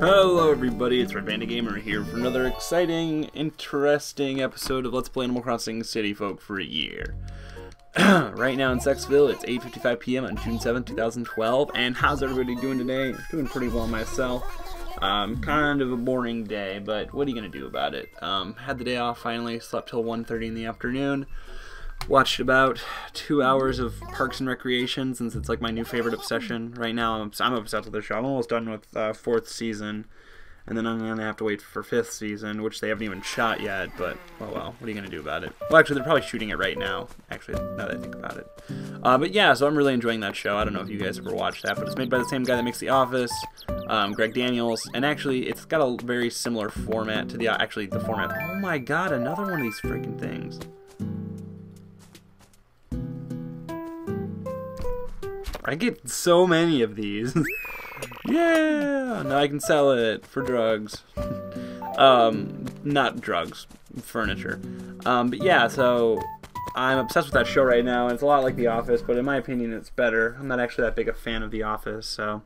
Hello everybody, it's Vita Gamer here for another exciting, interesting episode of Let's Play Animal Crossing City Folk for a year. Right now in Sexville, it's 8:55 p.m. on June 7th, 2012, and how's everybody doing today? Doing pretty well myself. Kind of a boring day, but what are you going to do about it? Had the day off finally, slept till 1:30 in the afternoon. Watched about 2 hours of Parks and Recreation, since it's like my new favorite obsession. Right now, I'm obsessed with the show. I'm almost done with 4th season, and then I'm going to have to wait for 5th season, which they haven't even shot yet, but, oh well, what are you going to do about it? Well, actually, they're probably shooting it right now, actually, now that I think about it. But yeah, so I'm really enjoying that show. I don't know if you guys ever watched that, but it's made by the same guy that makes The Office, Greg Daniels, and actually, it's got a very similar format to the format. Oh my god, another one of these freaking things. I get so many of these. Yeah! Now I can sell it for drugs. Not drugs. Furniture. But yeah, so I'm obsessed with that show right now, and it's a lot like The Office, but in my opinion it's better. I'm not actually that big a fan of The Office, so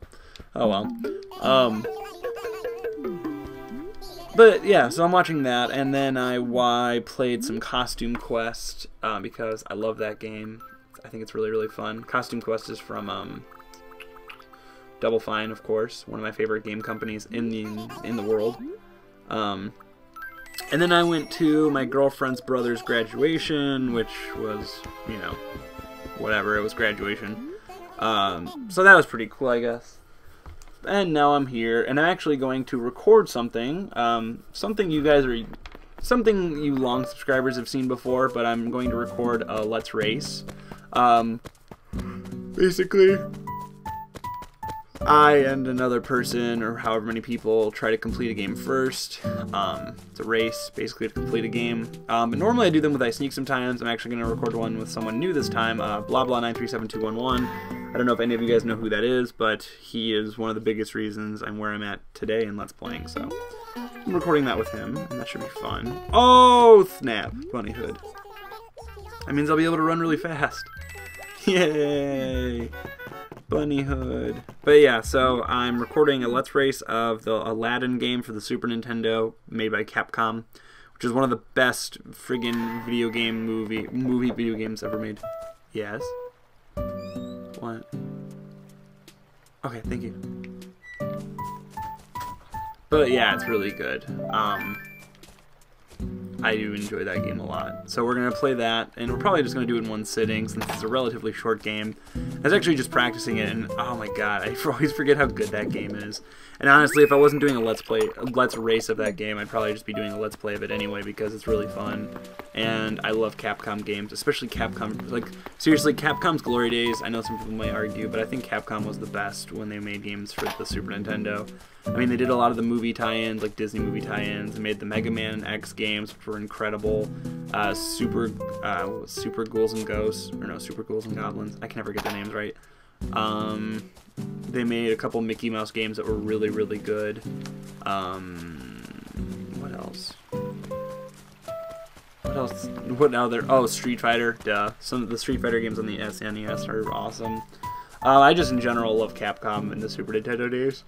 oh well. But yeah, so I'm watching that, and then I played some Costume Quest, because I love that game. I think it's really, really fun. Costume Quest is from Double Fine, of course, one of my favorite game companies in the world. And then I went to my girlfriend's brother's graduation, which was, you know, whatever, it was graduation. So that was pretty cool, I guess. And now I'm here, and I'm actually going to record something. Something you long subscribers have seen before, but I'm going to record a Let's Race. Basically, I and another person, or however many people, try to complete a game first. It's a race, basically, to complete a game. But normally I do them with iSneak sometimes. I'm actually going to record one with someone new this time, blah9372211. I don't know if any of you guys know who that is, but he is one of the biggest reasons I'm where I'm at today in Let's Playing, so I'm recording that with him, and that should be fun. Oh, snap! Bunny Hood. That means I'll be able to run really fast. Yay! Bunny Hood. But yeah, so I'm recording a Let's Race of the Aladdin game for the Super Nintendo, made by Capcom, which is one of the best friggin' movie video games ever made. Yes? What? Okay, thank you. But yeah, it's really good. I do enjoy that game a lot. So we're going to play that, and we're probably just going to do it in one sitting, since it's a relatively short game. I was actually just practicing it, and oh my god, I always forget how good that game is. And honestly, if I wasn't doing a Let's Race of that game, I'd probably just be doing a Let's Play of it anyway, because it's really fun. And I love Capcom games, especially Capcom. Like, seriously, Capcom's glory days, I know some people may argue, but I think Capcom was the best when they made games for the Super Nintendo. I mean, they did a lot of the movie tie-ins, like Disney movie tie-ins, and made the Mega Man X games, which were incredible. Super Ghouls and Ghosts, or no, Super Ghouls and Goblins. I can never get the names right. They made a couple Mickey Mouse games that were really, really good. What else? What other? Oh, Street Fighter. Duh. Some of the Street Fighter games on the SNES are awesome. I just in general love Capcom in the Super Nintendo days.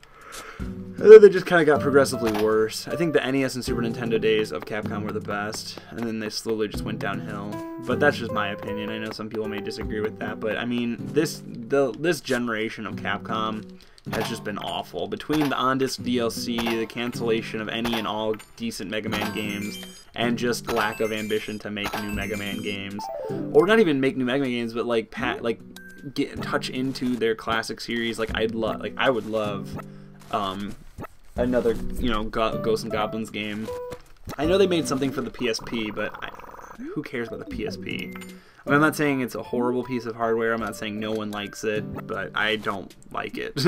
And then they just kind of got progressively worse. I think the NES and Super Nintendo days of Capcom were the best, and then they slowly just went downhill. But that's just my opinion. I know some people may disagree with that, but I mean, this generation of Capcom has just been awful. Between the on-disc DLC, the cancellation of any and all decent Mega Man games, and just lack of ambition to make new Mega Man games, or not even make new Mega Man games, but like touch into their classic series. Like I would love. Another, you know, Ghosts and Goblins game. I know they made something for the PSP, but who cares about the PSP? I mean, I'm not saying it's a horrible piece of hardware. I'm not saying no one likes it, but I don't like it.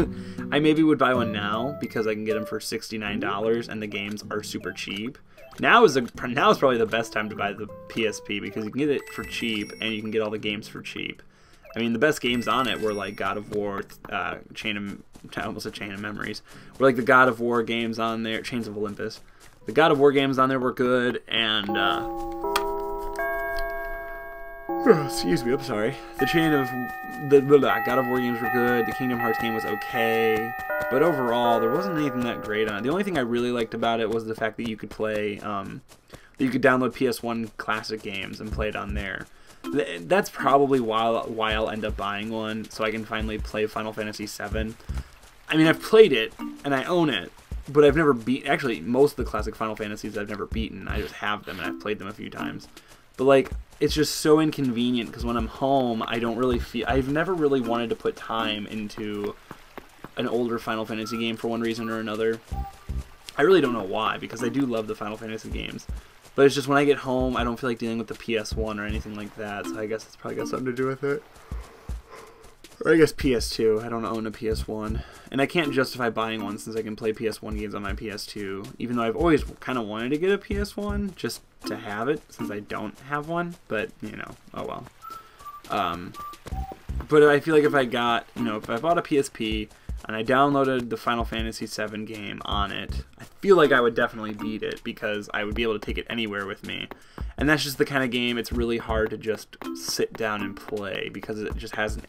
I maybe would buy one now because I can get them for $69 and the games are super cheap. Now is probably the best time to buy the PSP because you can get it for cheap and you can get all the games for cheap. I mean, the best games on it were like God of War, I almost said Chain of Memories. Were like the God of War games on there, Chains of Olympus. The God of War games on there were good, and Oh, excuse me, I'm sorry. The chain of the God of War games were good. The Kingdom Hearts game was okay, but overall there wasn't anything that great on it. The only thing I really liked about it was the fact that you could play, that you could download PS1 classic games and play it on there. That's probably why I'll end up buying one, so I can finally play Final Fantasy VII. I mean, I've played it and I own it, but I've never beat. Actually, most of the classic Final Fantasies I've never beaten. I just have them and I've played them a few times. But like, it's just so inconvenient because when I'm home, I don't really feel. I've never really wanted to put time into an older Final Fantasy game for one reason or another. I really don't know why, because I do love the Final Fantasy games. But it's just when I get home, I don't feel like dealing with the PS1 or anything like that. So I guess it's probably got something to do with it. Or I guess PS2. I don't own a PS1. And I can't justify buying one since I can play PS1 games on my PS2. Even though I've always kind of wanted to get a PS1 just to have it since I don't have one. But, you know, oh well. But I feel like if I got, you know, if I bought a PSP and I downloaded the Final Fantasy VII game on it, I feel like I would definitely beat it because I would be able to take it anywhere with me. And that's just the kind of game it's really hard to just sit down and play because it just hasn't...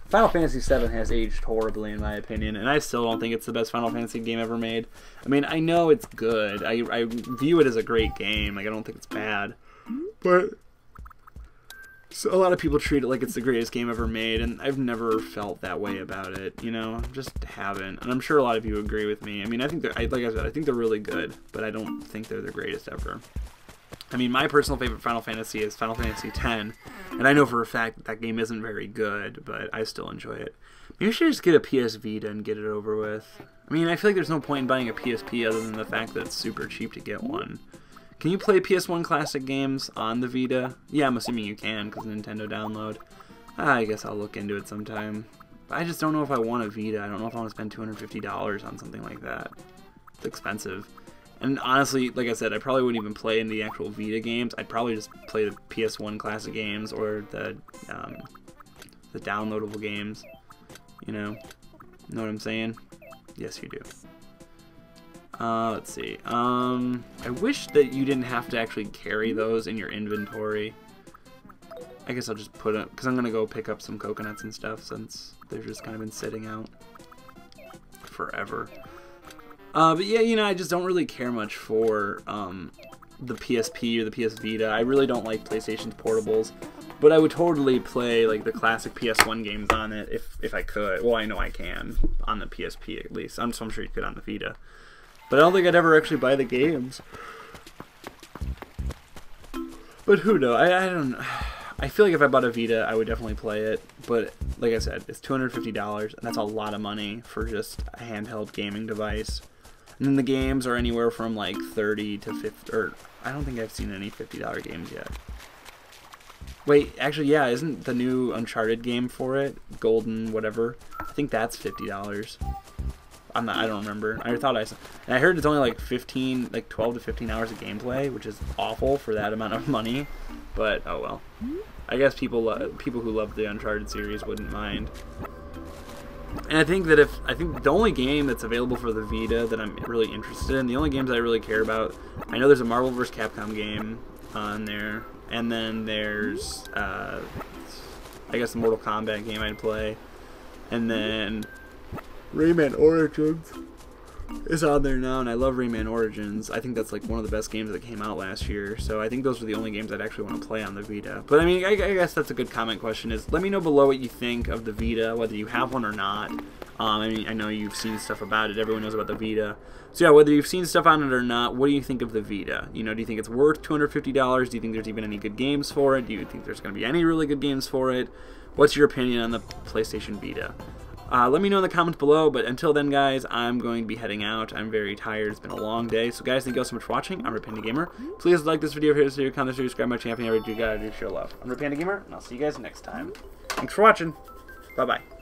Final Fantasy VII has aged horribly in my opinion, and I still don't think it's the best Final Fantasy game ever made. I mean, I know it's good. I view it as a great game. Like, I don't think it's bad. But so a lot of people treat it like it's the greatest game ever made, and I've never felt that way about it, you know? Just haven't. And I'm sure a lot of you agree with me. I mean, I think they're, like I said, I think they're really good, but I don't think they're the greatest ever. I mean, my personal favorite Final Fantasy is Final Fantasy X, and I know for a fact that that game isn't very good, but I still enjoy it. Maybe I should just get a PS Vita and get it over with. I mean, I feel like there's no point in buying a PSP other than the fact that it's super cheap to get one. Can you play PS1 classic games on the Vita? Yeah, I'm assuming you can, because Nintendo download. I guess I'll look into it sometime. I just don't know if I want a Vita. I don't know if I want to spend $250 on something like that. It's expensive. And honestly, like I said, I probably wouldn't even play in the actual Vita games. I'd probably just play the PS1 classic games or the downloadable games. You know what I'm saying? Yes, you do. Let's see. I wish that you didn't have to actually carry those in your inventory. I guess I'll just put it, because I'm going to go pick up some coconuts and stuff since they've just kind of been sitting out forever. But yeah, you know, I just don't really care much for the PSP or the PS Vita. I really don't like PlayStation's portables, but I would totally play like the classic PS1 games on it if I could. Well, I know I can on the PSP at least. I'm sure you could on the Vita, but I don't think I'd ever actually buy the games. But who knows? I don't. I feel like if I bought a Vita, I would definitely play it. But like I said, it's $250, and that's a lot of money for just a handheld gaming device. And then the games are anywhere from like 30 to 50, or I don't think I've seen any $50 games yet. Wait, actually, yeah, isn't the new Uncharted game for it, Golden whatever? I think that's $50. I don't remember. I thought and I heard it's only like 12 to 15 hours of gameplay, which is awful for that amount of money. But oh well. I guess people who love the Uncharted series wouldn't mind. And I think that the only game that's available for the Vita that I'm really interested in, the only games I really care about, I know there's a Marvel vs. Capcom game on there, and then there's, I guess the Mortal Kombat game I'd play, and then Rayman Origins is on there now, and I love Rayman Origins. I think that's like one of the best games that came out last year, so I think those are the only games I'd actually want to play on the Vita. But I mean, I guess that's a good comment question, is let me know below what you think of the Vita, whether you have one or not. I mean, I know you've seen stuff about it, everyone knows about the Vita. So yeah, whether you've seen stuff on it or not, what do you think of the Vita? You know, do you think it's worth $250? Do you think there's even any good games for it? Do you think there's going to be any really good games for it? What's your opinion on the PlayStation Vita? Let me know in the comments below, but until then, guys, I'm going to be heading out. I'm very tired. It's been a long day. So, guys, thank you all so much for watching. I'm Panda Gamer. Please like this video if you're here, comment, subscribe my channel, and everything you gotta do, show love. I'm Panda Gamer, and I'll see you guys next time. Thanks for watching. Bye-bye.